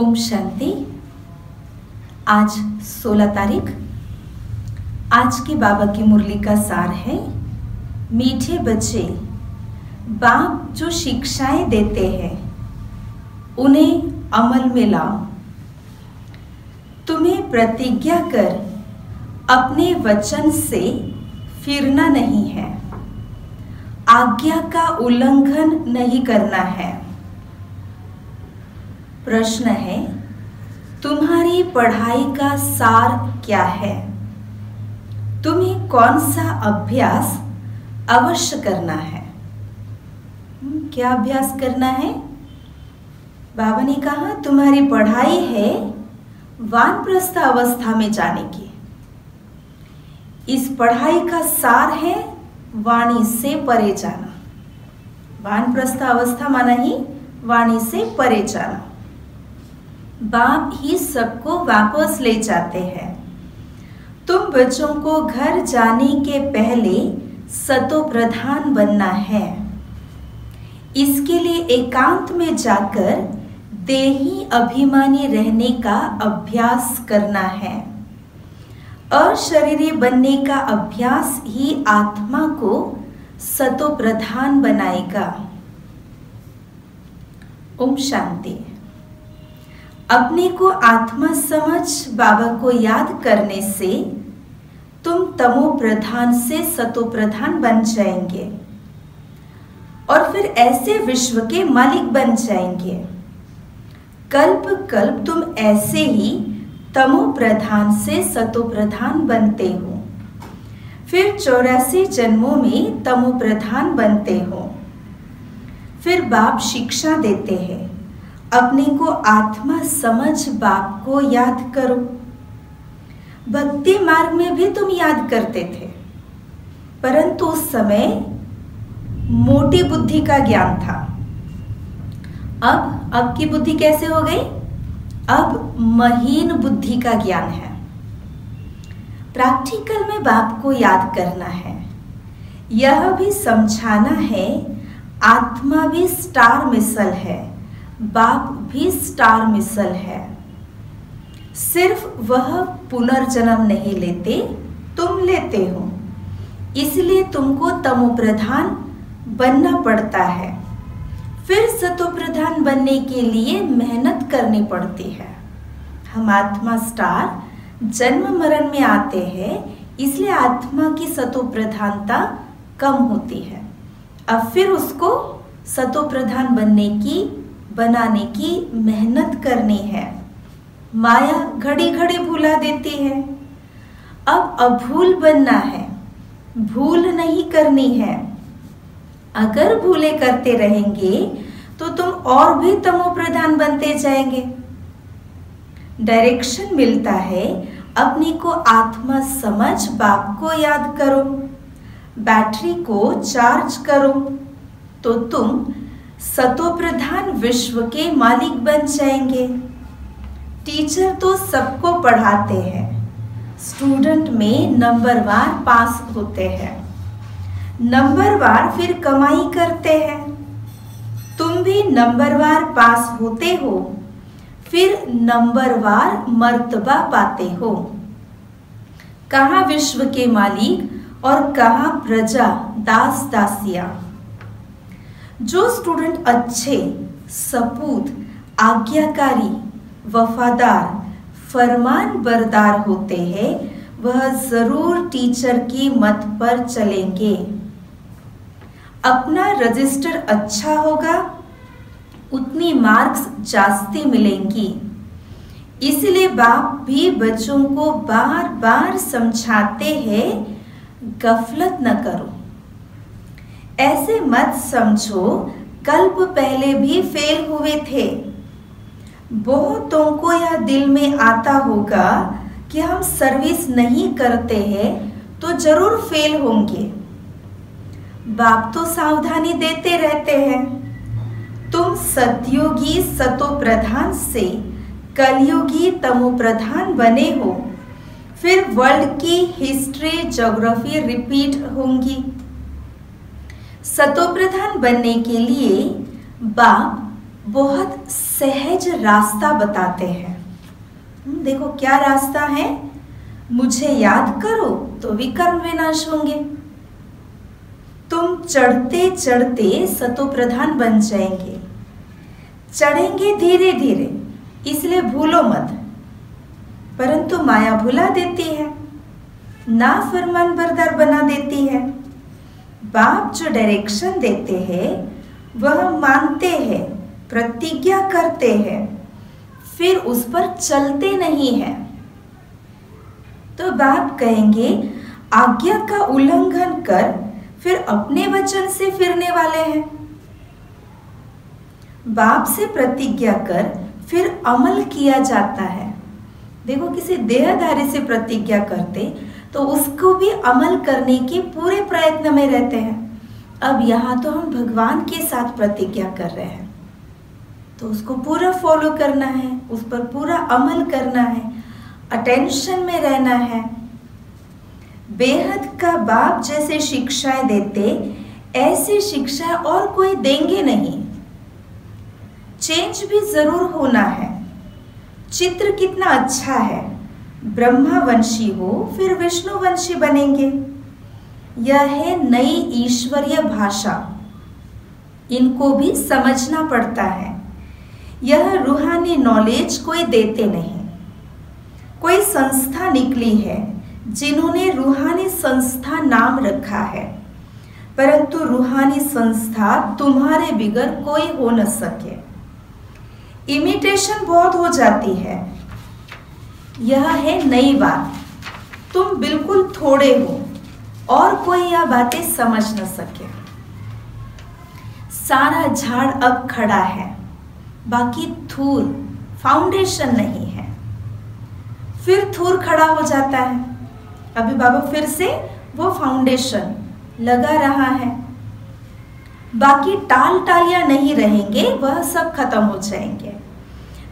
ओम शांति। आज 16 तारीख। आज के बाबा की मुरली का सार है, मीठे बच्चे, बाप जो शिक्षाएं देते हैं उन्हें अमल में लाओ। तुम्हें प्रतिज्ञा कर अपने वचन से फिरना नहीं है, आज्ञा का उल्लंघन नहीं करना है। प्रश्न है, तुम्हारी पढ़ाई का सार क्या है? तुम्हें कौन सा अभ्यास अवश्य करना है? क्या अभ्यास करना है? बाबा ने कहा तुम्हारी पढ़ाई है वानप्रस्थ अवस्था में जाने की। इस पढ़ाई का सार है वाणी से परे जाना। वानप्रस्थ अवस्था माना ही वाणी से परे जाना। बाप ही सबको वापस ले जाते हैं। तुम बच्चों को घर जाने के पहले सतो प्रधान बनना है। इसके लिए एकांत में जाकर देही अभिमानी रहने का अभ्यास करना है। अशरीरी बनने का अभ्यास ही आत्मा को सतो प्रधान बनाएगा। ओम शांति। अपने को आत्मा समझ बाबा को याद करने से तुम तमो प्रधान से सतो प्रधान बन जाएंगे और फिर ऐसे विश्व के मालिक बन जाएंगे। कल्प कल्प तुम ऐसे ही तमो प्रधान से सतो प्रधान बनते हो, फिर 84 जन्मों में तमो प्रधान बनते हो। फिर बाप शिक्षा देते हैं, अपने को आत्मा समझ बाप को याद करो। भक्ति मार्ग में भी तुम याद करते थे, परंतु उस समय मोटी बुद्धि का ज्ञान था। अब की बुद्धि कैसे हो गई? अब महीन बुद्धि का ज्ञान है। प्रैक्टिकल में बाप को याद करना है, यह भी समझाना है आत्मा भी स्टार मिसल है, बाप भी स्टार मिसल है। सिर्फ वह पुनर्जन्म नहीं लेते, तुम लेते हो। इसलिए तुमको तमो प्रधान बनना पड़ता है। फिर सतो प्रधान बनने के लिए मेहनत करनी पड़ती है। हम आत्मा स्टार जन्म मरण में आते हैं, इसलिए आत्मा की सतो प्रधानता कम होती है। अब फिर उसको सतो प्रधान बनाने की मेहनत करनी है। माया घड़ी घड़ी भुला देती है। अब अभूल बनना है, भूल नहीं करनी है। अगर भूले करते रहेंगे तो तुम और भी तमो प्रधान बनते जाएंगे। डायरेक्शन मिलता है, अपने को आत्मा समझ बाप को याद करो, बैटरी को चार्ज करो, तो तुम सतो प्रधान विश्व के मालिक बन जाएंगे। टीचर तो सबको पढ़ाते हैं, स्टूडेंट में नंबरवार पास होते हैं, नंबरवार फिर कमाई करते हैं। तुम भी नंबरवार पास होते हो, फिर नंबरवार मर्तबा पाते हो। कहाँ विश्व के मालिक और कहाँ प्रजा दास दासिया। जो स्टूडेंट अच्छे, सपूत, आज्ञाकारी, वफादार, फरमान बरदार होते हैं, वह जरूर टीचर की मत पर चलेंगे। अपना रजिस्टर अच्छा होगा, उतनी मार्क्स जास्ती मिलेंगी। इसलिए बाप भी बच्चों को बार बार समझाते हैं, गफलत न करो। ऐसे मत समझो कल्प पहले भी फेल हुए थे। बहुतों को यह दिल में आता होगा कि हम सर्विस नहीं करते हैं तो जरूर फेल होंगे। बाप तो सावधानी देते रहते हैं, तुम सतयुगी सतो प्रधान से कलयुगी तमो प्रधान बने हो, फिर वर्ल्ड की हिस्ट्री ज्योग्राफी रिपीट होंगी। सतो प्रधान बनने के लिए बाप बहुत सहज रास्ता बताते हैं। देखो क्या रास्ता है, मुझे याद करो तो विकर्म विनाश होंगे। तुम चढ़ते चढ़ते सतो प्रधान बन जाएंगे। चढ़ेंगे धीरे धीरे, इसलिए भूलो मत। परंतु माया भुला देती है, ना फरमान बरदार बना देती है। बाप जो डायरेक्शन देते हैं वह मानते हैं, प्रतिज्ञा करते हैं, फिर उस पर चलते नहीं हैं। तो बाप कहेंगे आज्ञा का उल्लंघन कर फिर अपने वचन से फिरने वाले हैं। बाप से प्रतिज्ञा कर फिर अमल किया जाता है। देखो किसी देहधारी से प्रतिज्ञा करते तो उसको भी अमल करने के पूरे प्रयत्न में रहते हैं। अब यहाँ तो हम भगवान के साथ प्रतिज्ञा कर रहे हैं, तो उसको पूरा फॉलो करना है, उस पर पूरा अमल करना है, अटेंशन में रहना है। बेहद का बाप जैसे शिक्षाएं देते ऐसी शिक्षा और कोई देंगे नहीं। चेंज भी जरूर होना है। चित्र कितना अच्छा है, ब्रह्मावंशी हो फिर विष्णुवंशी बनेंगे। यह है नई ईश्वरीय भाषा, इनको भी समझना पड़ता है। यह रूहानी नॉलेज कोई देते नहीं। कोई संस्था निकली है जिन्होंने रूहानी संस्था नाम रखा है, परंतु रूहानी संस्था तुम्हारे बिगर कोई हो न सके। इमिटेशन बहुत हो जाती है। यह है नई बात, तुम बिल्कुल थोड़े हो और कोई यह बातें समझ न सके। सारा झाड़ अब खड़ा है, बाकी थूर फाउंडेशन नहीं है। फिर थूर खड़ा हो जाता है, अभी बाबा फिर से वो फाउंडेशन लगा रहा है। बाकी टाल टालियां नहीं रहेंगे, वह सब खत्म हो जाएंगे।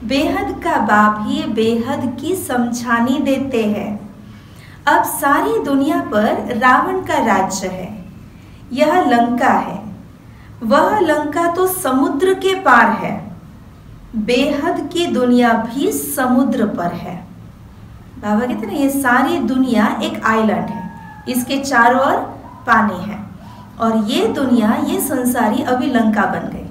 बेहद का बाप ही बेहद की समझानी देते हैं। अब सारी दुनिया पर रावण का राज्य है। यह लंका है, वह लंका तो समुद्र के पार है। बेहद की दुनिया भी समुद्र पर है। बाबा कहते हैं ये सारी दुनिया एक आइलैंड है, इसके चारों ओर पानी है, और ये दुनिया, ये संसारी अभी लंका बन गई।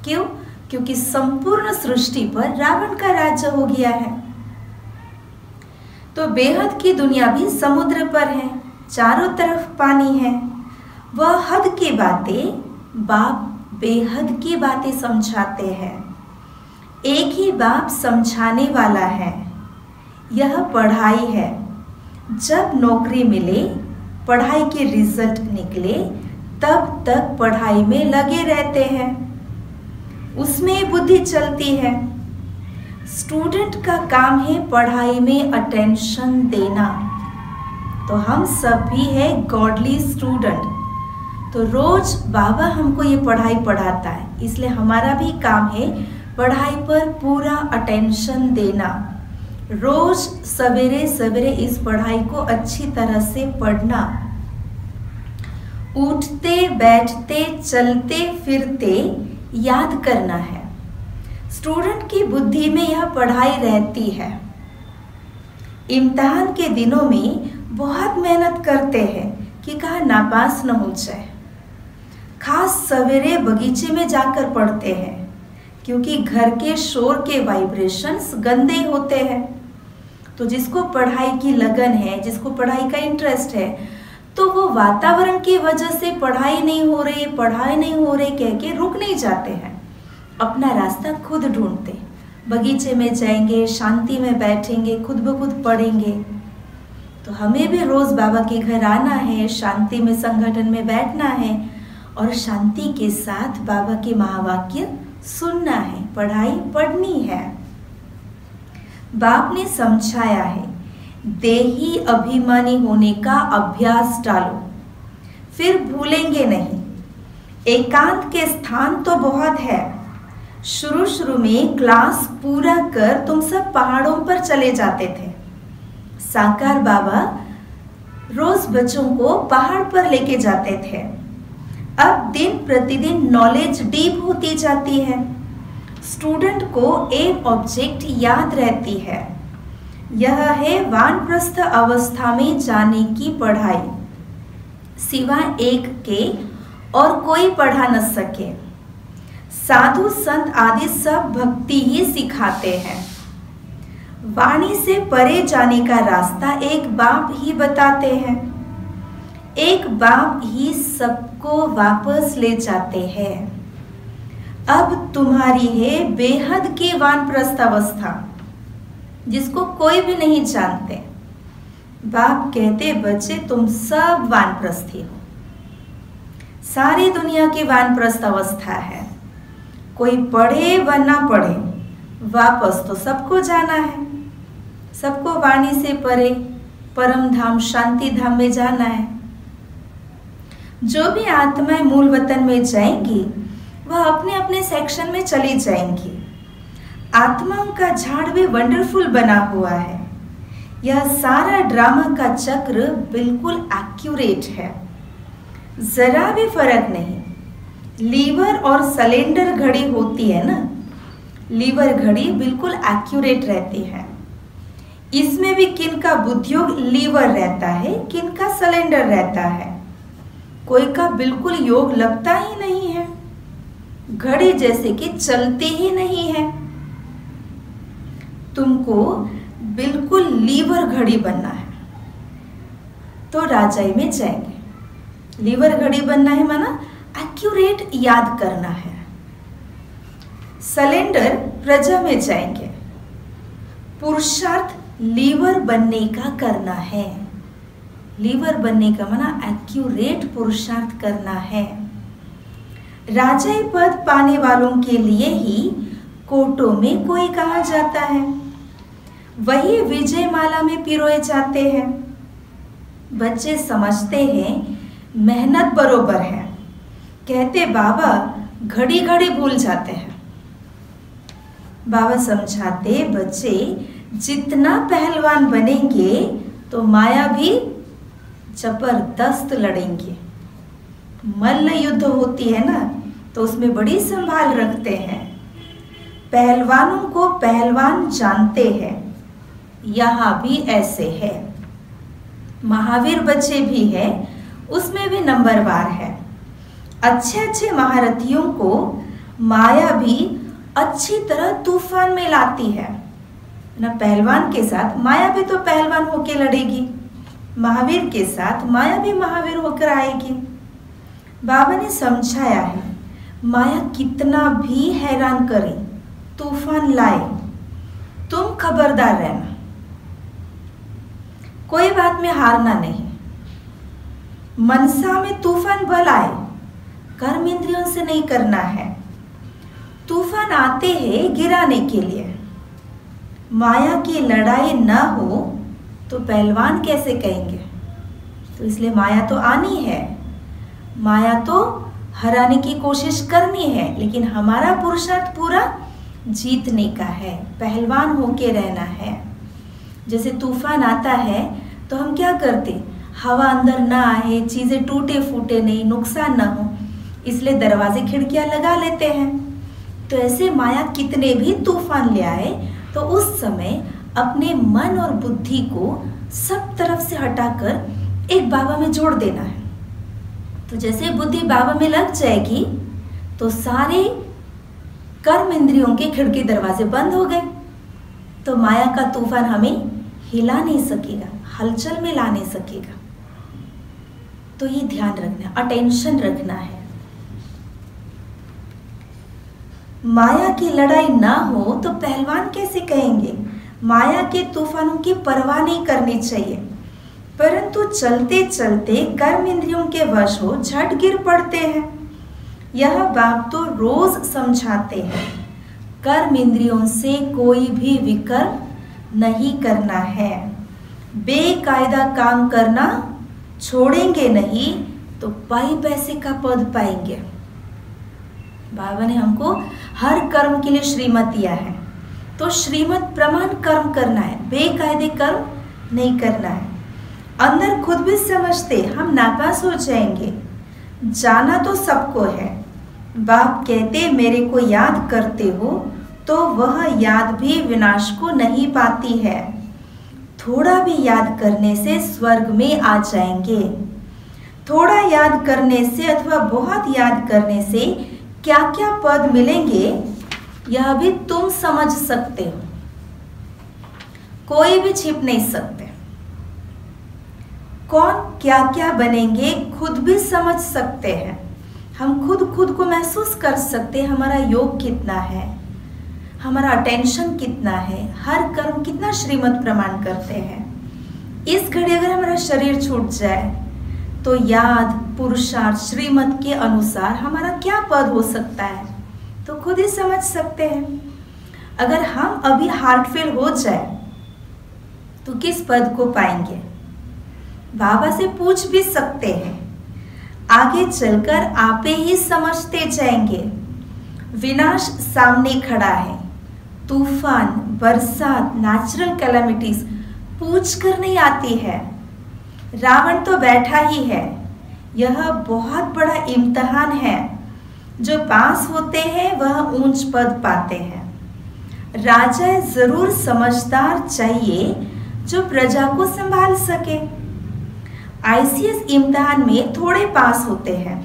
क्यों? क्योंकि संपूर्ण सृष्टि पर रावण का राज्य हो गया है। तो बेहद की दुनिया भी समुद्र पर है, चारों तरफ पानी है। वह हद की बातें बाप बेहद की बातें समझाते हैं। एक ही बाप समझाने वाला है। यह पढ़ाई है। जब नौकरी मिले, पढ़ाई के रिजल्ट निकले, तब तक पढ़ाई में लगे रहते हैं, उसमें बुद्धि चलती है। स्टूडेंट का काम है पढ़ाई में अटेंशन देना। तो हम सब भी है गॉडली स्टूडेंट। तो रोज बाबा हमको ये पढ़ाई पढ़ाता है, इसलिए हमारा भी काम है पढ़ाई पर पूरा अटेंशन देना। रोज सवेरे सवेरे इस पढ़ाई को अच्छी तरह से पढ़ना। उठते बैठते चलते फिरते याद करना है। स्टूडेंट की बुद्धि में यह पढ़ाई रहती है। इम्तिहान के दिनों में बहुत मेहनत करते हैं कि कहाँ नापास न हो जाए। खास सवेरे बगीचे में जाकर पढ़ते हैं, क्योंकि घर के शोर के वाइब्रेशंस गंदे होते हैं। तो जिसको पढ़ाई की लगन है, जिसको पढ़ाई का इंटरेस्ट है, तो वो वातावरण की वजह से पढ़ाई नहीं हो रही कह के रुक नहीं जाते हैं, अपना रास्ता खुद ढूंढते। बगीचे में जाएंगे, शांति में बैठेंगे, खुद ब खुद पढ़ेंगे। तो हमें भी रोज बाबा के घर आना है, शांति में संगठन में बैठना है और शांति के साथ बाबा के महावाक्य सुनना है, पढ़ाई पढ़नी है। बाप ने समझाया है, देही अभिमानी होने का अभ्यास डालो, फिर भूलेंगे नहीं। एकांत के स्थान तो बहुत है। शुरू में क्लास पूरा कर तुम सब पहाड़ों पर चले जाते थे। साकार बाबा रोज बच्चों को पहाड़ पर लेके जाते थे। अब दिन प्रतिदिन नॉलेज डीप होती जाती है स्टूडेंट को एक ऑब्जेक्ट याद रहती है। यह है वानप्रस्थ अवस्था में जाने की पढ़ाई, सिवाय एक के और कोई पढ़ा न सके। साधु संत आदि सब भक्ति ही सिखाते हैं। वाणी से परे जाने का रास्ता एक बाप ही बताते हैं। एक बाप ही सबको वापस ले जाते हैं। अब तुम्हारी है बेहद की वानप्रस्थ अवस्था, जिसको कोई भी नहीं जानते। बाप कहते, बच्चे तुम सब वानप्रस्थी हो। सारी दुनिया की वानप्रस्थ अवस्था है। कोई पढ़े व ना पढ़े, वापस तो सबको जाना है। सबको वाणी से परे परम धाम शांति धाम में जाना है। जो भी आत्माएं मूल वतन में जाएंगी वह अपने अपने सेक्शन में चली जाएंगी। आत्माओं का झाड़ भी वंडरफुल बना हुआ है। यह सारा ड्रामा का चक्र बिल्कुल एक्यूरेट है, जरा भी फर्क नहीं। लीवर और सिलेंडर घड़ी होती है ना, लीवर घड़ी बिल्कुल एक्यूरेट रहती है। इसमें भी किन का बुद्धियोग लीवर रहता है, किन का सिलेंडर रहता है। कोई का बिल्कुल योग लगता ही नहीं है, घड़ी जैसे कि चलती ही नहीं है। तुमको बिल्कुल लीवर घड़ी बनना है तो राजाई में जाएंगे। लीवर घड़ी बनना है माना एक्यूरेट याद करना है। सिलेंडर प्रजा में जाएंगे। पुरुषार्थ लीवर बनने का करना है। लीवर बनने का माना एक्यूरेट पुरुषार्थ करना है। राजाई पद पाने वालों के लिए ही कोटों में कोई कहा जाता है, वही विजय माला में पिरोए जाते हैं। बच्चे समझते हैं मेहनत बरोबर है, कहते बाबा घड़ी घड़ी भूल जाते हैं। बाबा समझाते, बच्चे जितना पहलवान बनेंगे तो माया भी जबरदस्त लड़ेंगे। मल्ल युद्ध होती है ना, तो उसमें बड़ी संभाल रखते हैं। पहलवानों को पहलवान जानते हैं। यहाँ भी ऐसे है। महावीर बच्चे भी है, उसमें भी नंबरवार है। अच्छे अच्छे महारथियों को माया भी अच्छी तरह तूफान में लाती है ना। पहलवान के साथ माया भी तो पहलवान होके लड़ेगी, महावीर के साथ माया भी महावीर होकर आएगी। बाबा ने समझाया है, माया कितना भी हैरान करे, तूफान लाए, तुम खबरदार रहना, कोई बात में हारना नहीं। मनसा में तूफान बल आए, कर्म इंद्रियों से नहीं करना है। तूफान आते हैं गिराने के लिए। माया की लड़ाई ना हो तो पहलवान कैसे कहेंगे। तो इसलिए माया तो आनी है, माया तो हराने की कोशिश करनी है, लेकिन हमारा पुरुषार्थ पूरा जीतने का है, पहलवान होके रहना है। जैसे तूफान आता है तो हम क्या करते, हवा अंदर ना आए, चीजें टूटे फूटे नहीं, नुकसान ना हो, इसलिए दरवाजे खिड़कियां लगा लेते हैं। तो ऐसे माया कितने भी तूफान ले आए तो उस समय अपने मन और बुद्धि को सब तरफ से हटाकर एक बाबा में जोड़ देना है। तो जैसे बुद्धि बाबा में लग जाएगी तो सारे कर्म इंद्रियों के खिड़की दरवाजे बंद हो गए, तो माया का तूफान हमें हिला नहीं सकेगा, हलचल में ला नहीं सकेगा। तो ये ध्यान रखना, अटेंशन रखना है। माया की लड़ाई ना हो तो पहलवान कैसे कहेंगे। माया के तूफानों की परवाह नहीं करनी चाहिए, परंतु चलते चलते कर्म इंद्रियों के वश हो झट गिर पड़ते हैं। यह बात तो रोज समझाते हैं। कर्म इंद्रियों से कोई भी विकर्म नहीं करना है। बेकायदा काम करना छोड़ेंगे नहीं तो पाई पैसे का पद पाएंगे। बाबा ने हमको हर कर्म के लिए श्रीमत दिया है, तो श्रीमत प्रमाण कर्म करना है, बेकायदे कर्म नहीं करना है। अंदर खुद भी समझते हम नापास हो जाएंगे, जाना तो सबको है, बाप कहते मेरे को याद करते हो तो वह याद भी विनाश को नहीं पाती है। थोड़ा भी याद करने से स्वर्ग में आ जाएंगे। थोड़ा याद करने से अथवा बहुत याद करने से क्या क्या पद मिलेंगे यह भी तुम समझ सकते हो, कोई भी छिप नहीं सकते। कौन क्या क्या बनेंगे खुद भी समझ सकते हैं। हम खुद को महसूस कर सकते हैं, हमारा योग कितना है, हमारा अटेंशन कितना है, हर कर्म कितना श्रीमत प्रमाण करते हैं। इस घड़ी अगर हमारा शरीर छूट जाए तो याद पुरुषार्थ श्रीमत के अनुसार हमारा क्या पद हो सकता है तो खुद ही समझ सकते हैं। अगर हम अभी हार्ट फेल हो जाए तो किस पद को पाएंगे? बाबा से पूछ भी सकते हैं, आगे चलकर आपे ही समझते जाएंगे। विनाश सामने खड़ा है, तूफान, बरसात, नेचुरल कैलामिटीज पूछ कर नहीं आती है। रावण तो बैठा ही है। यह बहुत बड़ा इम्तिहान है। जो पास होते हैं वह ऊंच पद पाते हैं। राजा जरूर समझदार चाहिए जो प्रजा को संभाल सके। आईसीएस इम्तिहान में थोड़े पास होते हैं।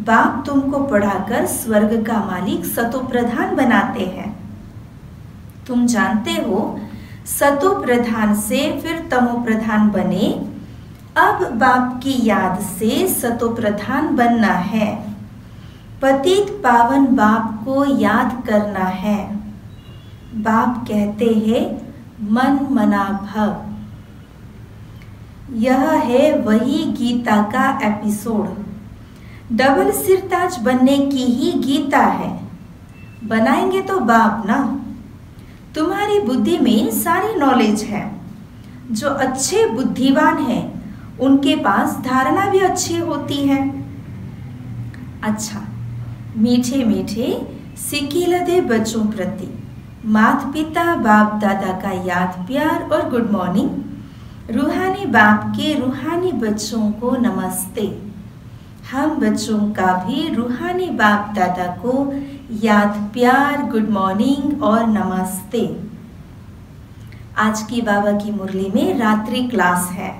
बाप तुमको पढ़ाकर स्वर्ग का मालिक सतो प्रधान बनाते हैं। तुम जानते हो सतो प्रधान से फिर तमो प्रधान बने। अब बाप की याद से सतो प्रधान बनना है। पतित पावन बाप को याद करना है। बाप कहते हैं मन मना भव। यह है वही गीता का एपिसोड। डबल सिरताज बनने की ही गीता है। बनाएंगे तो बाप ना। तुम्हारी बुद्धि में सारी नॉलेज है। जो अच्छे बुद्धिवान हैं उनके पास धारणा भी अच्छी होती है। अच्छा, मीठे मीठे सिकिलदे बच्चों प्रति माता पिता बाप दादा का याद प्यार और गुड मॉर्निंग। रूहानी बाप के रूहानी बच्चों को नमस्ते। हम बच्चों का भी रूहानी बाप दादा को याद प्यार गुड मॉर्निंग और नमस्ते। आज की बाबा की मुरली में रात्रि क्लास है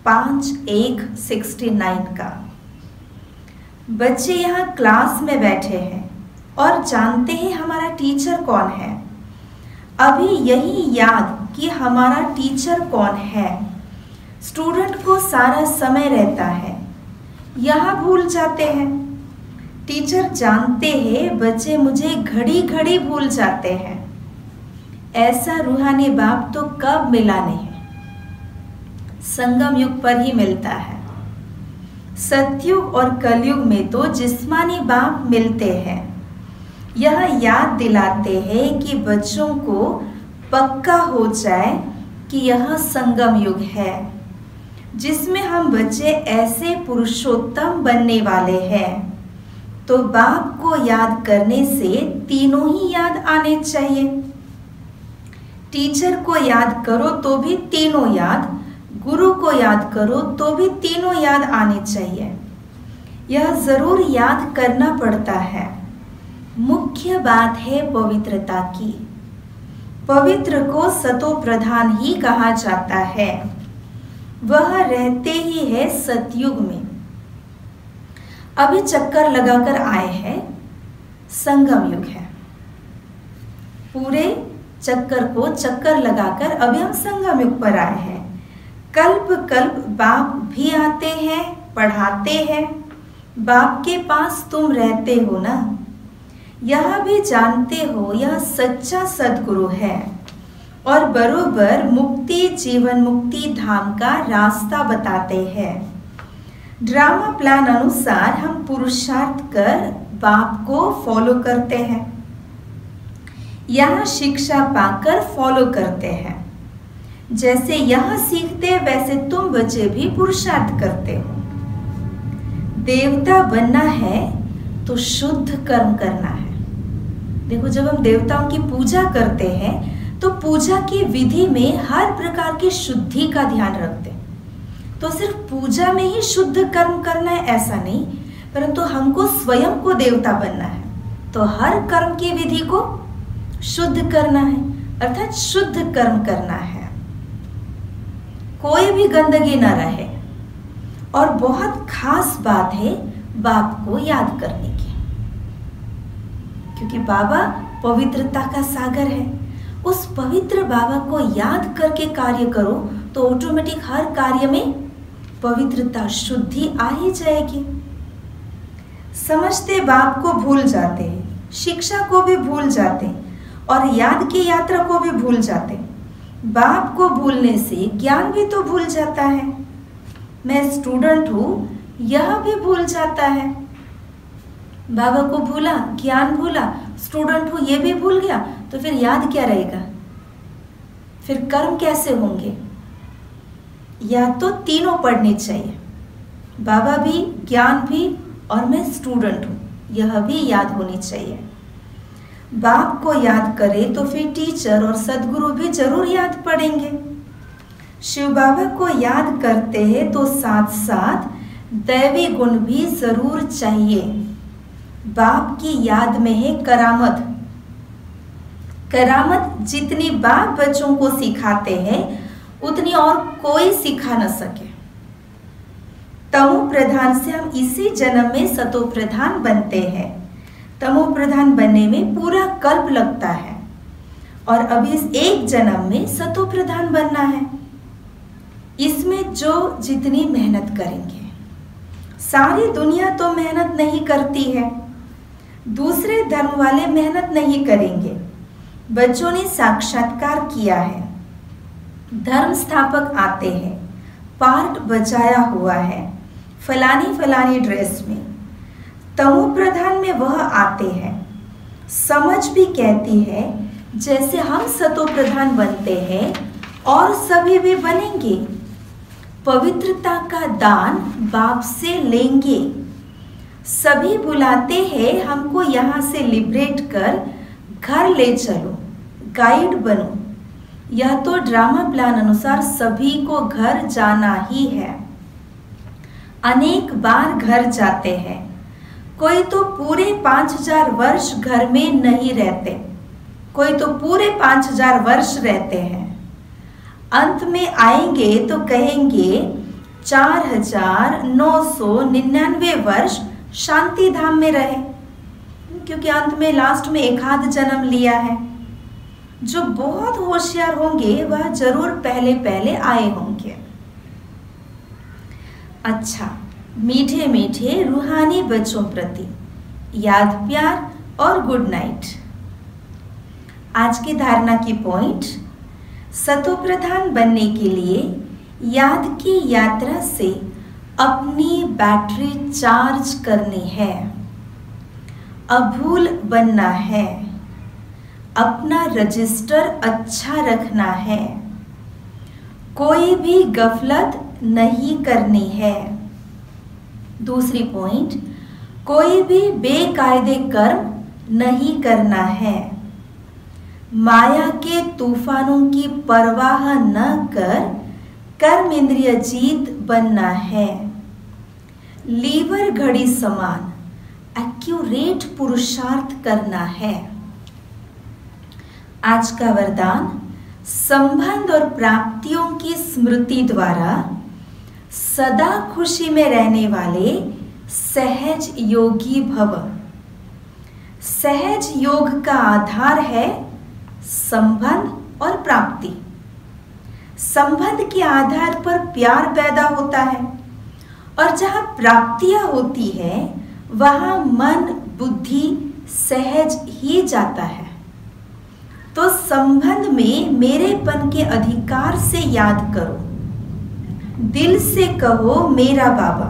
5/1/69 का। बच्चे यहाँ क्लास में बैठे हैं और जानते हैं हमारा टीचर कौन है। अभी यही याद कि हमारा टीचर कौन है। स्टूडेंट को सारा समय रहता है, यहाँ भूल जाते हैं। टीचर जानते हैं बच्चे मुझे घड़ी घड़ी भूल जाते हैं। ऐसा रूहानी बाप तो कब मिला नहीं, संगम युग पर ही मिलता है। सतयुग और कलयुग में तो जिस्मानी बाप मिलते हैं। यह याद दिलाते हैं कि बच्चों को पक्का हो जाए कि यह संगम युग है जिसमें हम बच्चे ऐसे पुरुषोत्तम बनने वाले हैं। तो बाप को याद करने से तीनों ही याद आने चाहिए। टीचर को याद करो तो भी तीनों याद, गुरु को याद करो तो भी तीनों याद आने चाहिए। यह जरूर याद करना पड़ता है। मुख्य बात है पवित्रता की। पवित्र को सतो प्रधान ही कहा जाता है। वह रहते ही है सतयुग में। अभी चक्कर लगाकर आए हैं, संगम युग है। पूरे चक्कर को चक्कर लगाकर अभी हम संगम युग पर आए हैं। कल्प कल्प बाप भी आते हैं, पढ़ाते हैं। बाप के पास तुम रहते हो ना। यह भी जानते हो यह सच्चा सद्गुरु है और बरोबर मुक्ति जीवन मुक्ति धाम का रास्ता बताते हैं। ड्रामा प्लान अनुसार हम पुरुषार्थ कर बाप को फॉलो करते हैं। यहाँ शिक्षा पाकर फॉलो करते हैं। जैसे यहाँ सीखते वैसे तुम बच्चे भी पुरुषार्थ करते हो। देवता बनना है तो शुद्ध कर्म करना है। देखो, जब हम देवताओं की पूजा करते हैं तो पूजा की विधि में हर प्रकार की शुद्धि का ध्यान रखते हैं। तो सिर्फ पूजा में ही शुद्ध कर्म करना है ऐसा नहीं, परंतु हमको स्वयं को देवता बनना है, तो हर कर्म की विधि को शुद्ध करना है, अर्थात शुद्ध कर्म करना है, कोई भी गंदगी न रहे। और बहुत खास बात है बाप को याद करने की, क्योंकि बाबा पवित्रता का सागर है। उस पवित्र बाबा को याद करके कार्य करो तो ऑटोमेटिक हर कार्य में पवित्रता, शुद्धि आ ही जाएगी। समझते बाप को भूल जाते हैं, शिक्षा को भी भूल जाते हैं और याद की यात्रा को भी भूल जाते हैं। बाप को भूलने से ज्ञान भी तो भूल जाता है। मैं स्टूडेंट हूँ, यह भी भूल जाता है। बाबा को भूला, ज्ञान भूला, स्टूडेंट हूँ ये भी भूल गया, तो फिर याद क्या रहेगा? फिर कर्म कैसे होंगे? या तो तीनों पढ़ने चाहिए, बाबा भी, ज्ञान भी और मैं स्टूडेंट हूँ, यह भी याद होनी चाहिए। बाप को याद करें तो फिर टीचर और सदगुरु भी जरूर याद पड़ेंगे। शिव बाबा को याद करते हैं तो साथ साथ दैवी गुण भी जरूर चाहिए। बाप की याद में है करामत। करामत जितनी बाप बच्चों को सिखाते हैं उतनी और कोई सिखा न सके। तमो प्रधान से हम इसी जन्म में सतो प्रधान बनते हैं। तमो प्रधान बनने में पूरा कल्प लगता है और अभी इस एक जन्म में सतो प्रधान बनना है। इसमें जो जितनी मेहनत करेंगे, सारी दुनिया तो मेहनत नहीं करती है, दूसरे धर्म वाले मेहनत नहीं करेंगे। बच्चों ने साक्षात्कार किया है, धर्म स्थापक आते हैं, पार्ट बजाया हुआ है फलानी फलानी ड्रेस में। तमो प्रधान में वह आते हैं, समझ भी कहती है जैसे हम सतो प्रधान बनते हैं और सभी भी बनेंगे। पवित्रता का दान बाप से लेंगे। सभी बुलाते हैं हमको यहाँ से लिबरेट कर घर ले चलो, गाइड बनो। यह तो ड्रामा प्लान अनुसार सभी को घर जाना ही है। अनेक बार घर जाते हैं, कोई तो पूरे 5000 वर्ष घर में नहीं रहते, कोई तो पूरे 5000 वर्ष रहते हैं। अंत में आएंगे तो कहेंगे 4999 वर्ष शांति धाम में रहे, क्योंकि अंत में लास्ट में एक आध जन्म लिया है। जो बहुत होशियार होंगे वह जरूर पहले पहले आए होंगे। अच्छा, मीठे मीठे रूहानी बच्चों प्रति याद, प्यार और गुड नाइट। आज की धारणा की पॉइंट, सतो प्रधान बनने के लिए याद की यात्रा से अपनी बैटरी चार्ज करनी है, अभूल बनना है, अपना रजिस्टर अच्छा रखना है, कोई भी गफलत नहीं करनी है। दूसरी पॉइंट, कोई भी बेकायदे कर्म नहीं करना है, माया के तूफानों की परवाह न कर कर्म इंद्रिय जीत बनना है, लीवर घड़ी समान एक्यूरेट पुरुषार्थ करना है। आज का वरदान, संबंध और प्राप्तियों की स्मृति द्वारा सदा खुशी में रहने वाले सहज योगी भव। सहज योग का आधार है संबंध और प्राप्ति। संबंध के आधार पर प्यार पैदा होता है और जहां प्राप्तियां होती है वहां मन बुद्धि सहज ही जाता है। तो संबंध में मेरेपन के अधिकार से याद करो, दिल से कहो मेरा बाबा,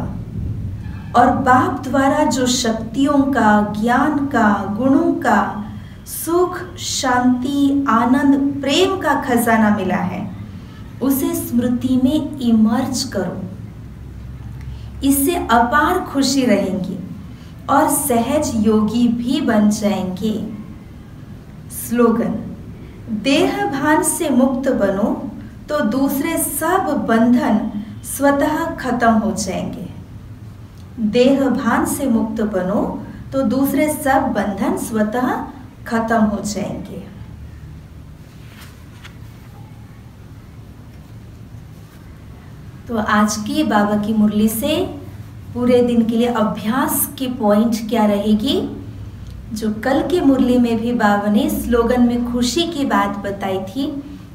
और बाप द्वारा जो शक्तियों का, ज्ञान का, गुणों का, सुख, शांति, आनंद, प्रेम का खजाना मिला है उसे स्मृति में इमर्ज करो। इससे अपार खुशी रहेंगी और सहज योगी भी बन जाएंगे। स्लोगन, देह भान से मुक्त बनो तो दूसरे सब बंधन स्वतः खत्म हो जाएंगे। देह भान से मुक्त बनो तो दूसरे सब बंधन स्वतः खत्म हो जाएंगे। तो आज की बाबा की मुरली से पूरे दिन के लिए अभ्यास की पॉइंट क्या रहेगी? जो कल की मुरली में भी बाबा ने स्लोगन में खुशी की बात बताई थी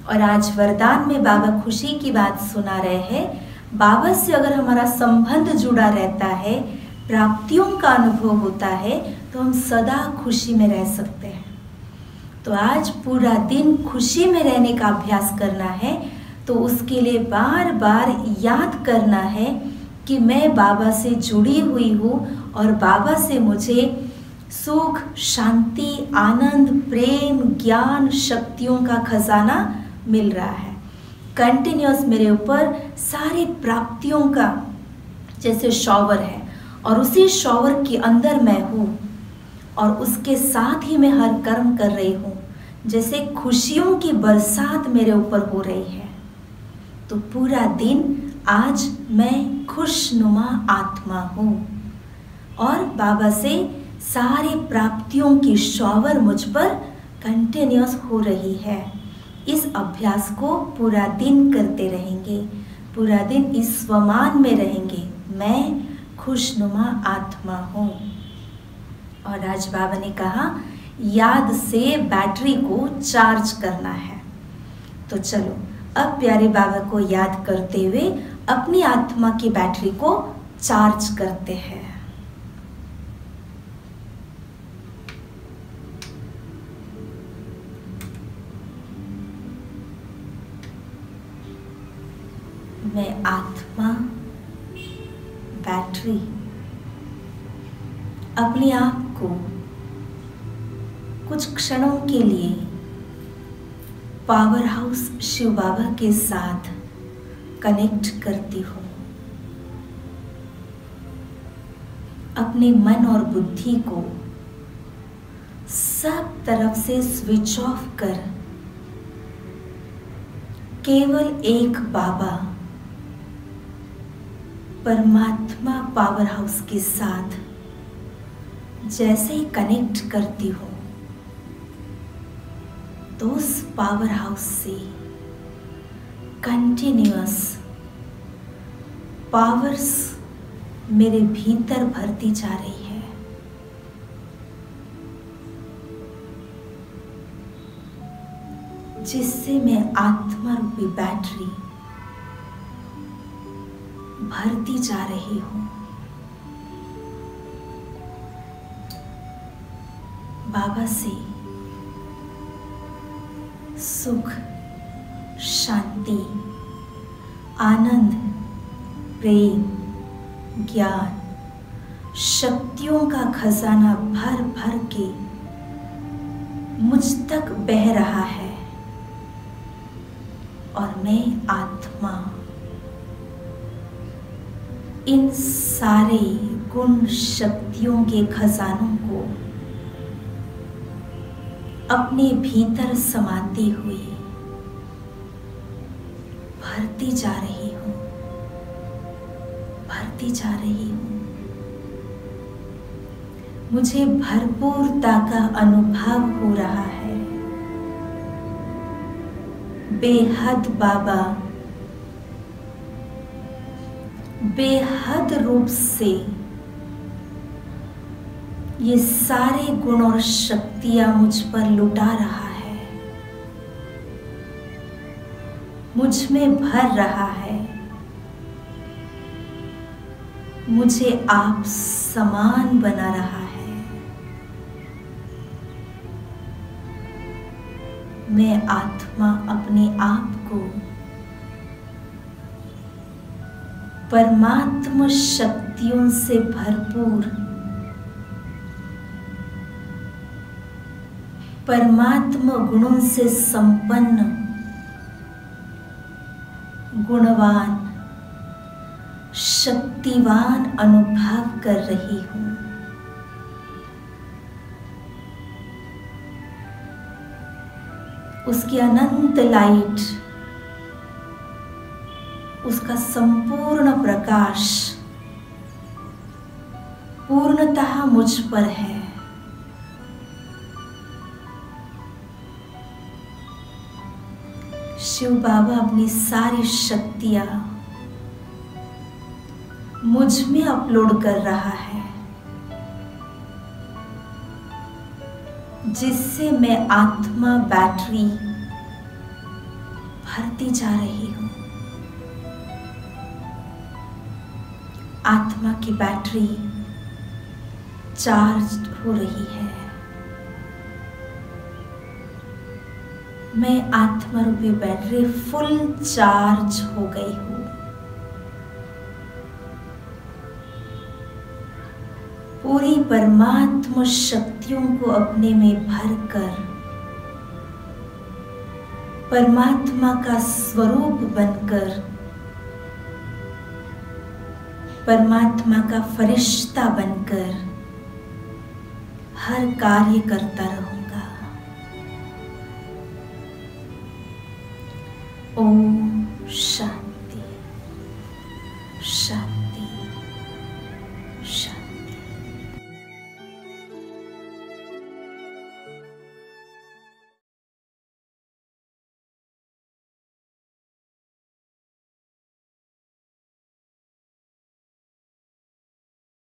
और आज वरदान में बाबा खुशी की बात सुना रहे हैं। बाबा से अगर हमारा संबंध जुड़ा रहता है, प्राप्तियों का अनुभव होता है, तो हम सदा खुशी में रह सकते हैं। तो आज पूरा दिन खुशी में रहने का अभ्यास करना है। तो उसके लिए बार बार याद करना है कि मैं बाबा से जुड़ी हुई हूँ और बाबा से मुझे सुख, शांति, आनंद, प्रेम, ज्ञान, शक्तियों का खजाना मिल रहा है। कंटिन्यूअस मेरे ऊपर सारी प्राप्तियों का जैसे शॉवर है और उसी शॉवर के अंदर मैं हूँ और उसके साथ ही मैं हर कर्म कर रही हूँ। जैसे खुशियों की बरसात मेरे ऊपर हो रही है। तो पूरा दिन आज मैं खुशनुमा आत्मा हूँ और बाबा से सारी प्राप्तियों की शॉवर मुझ पर कंटिन्यूअस हो रही है। इस अभ्यास को पूरा दिन करते रहेंगे, पूरा दिन इस स्वमान में रहेंगे, मैं खुशनुमा आत्मा हूँ। और आज बाबा ने कहा याद से बैटरी को चार्ज करना है। तो चलो अब प्यारे बाबा को याद करते हुए अपनी आत्मा की बैटरी को चार्ज करते हैं। मैं आत्मा बैटरी अपने आप को कुछ क्षणों के लिए पावर हाउस शिव बाबा के साथ कनेक्ट करती हूँ। अपने मन और बुद्धि को सब तरफ से स्विच ऑफ कर केवल एक बाबा परमात्मा पावर हाउस के साथ जैसे ही कनेक्ट करती हूँ तो उस पावर हाउस से कंटिन्यूअस पावर्स मेरे भीतर भरती जा रही है। जिससे मैं आत्मा रूपी बैटरी भरती जा रही हूँ। बाबा से सुख, शांति, आनंद, प्रेम, ज्ञान, शक्तियों का खजाना भर भर के मुझ तक बह रहा है और मैं आत्मा इन सारे गुण शक्तियों के खजानों को अपने भीतर समाती हुई भरती जा रही हूँ, भरती जा रही हूँ। मुझे भरपूरता का अनुभव हो रहा है। बेहद बाबा बेहद रूप से ये सारे गुण और शक्तियां मुझ पर लुटा रहा है, मुझ में भर रहा है। मुझे आप समान बना रहा है। मैं आत्मा अपने आप को परमात्मा शक्तियों से भरपूर, परमात्मा गुणों से संपन्न, गुणवान, शक्तिवान अनुभव कर रही हूँ। उसकी अनंत लाइट, उसका संपूर्ण प्रकाश पूर्णतः मुझ पर है। शिव बाबा अपनी सारी शक्तियां मुझ में अपलोड कर रहा है, जिससे मैं आत्मा बैटरी भरती जा रही हूं। आत्मा की बैटरी चार्ज हो रही है। मैं आत्मा रूपी बैटरी फुल चार्ज हो गई हूं। पूरी परमात्मा शक्तियों को अपने में भरकर परमात्मा का स्वरूप बनकर परमात्मा का फरिश्ता बनकर हर कार्य करता रहूंगा। ओम शांति।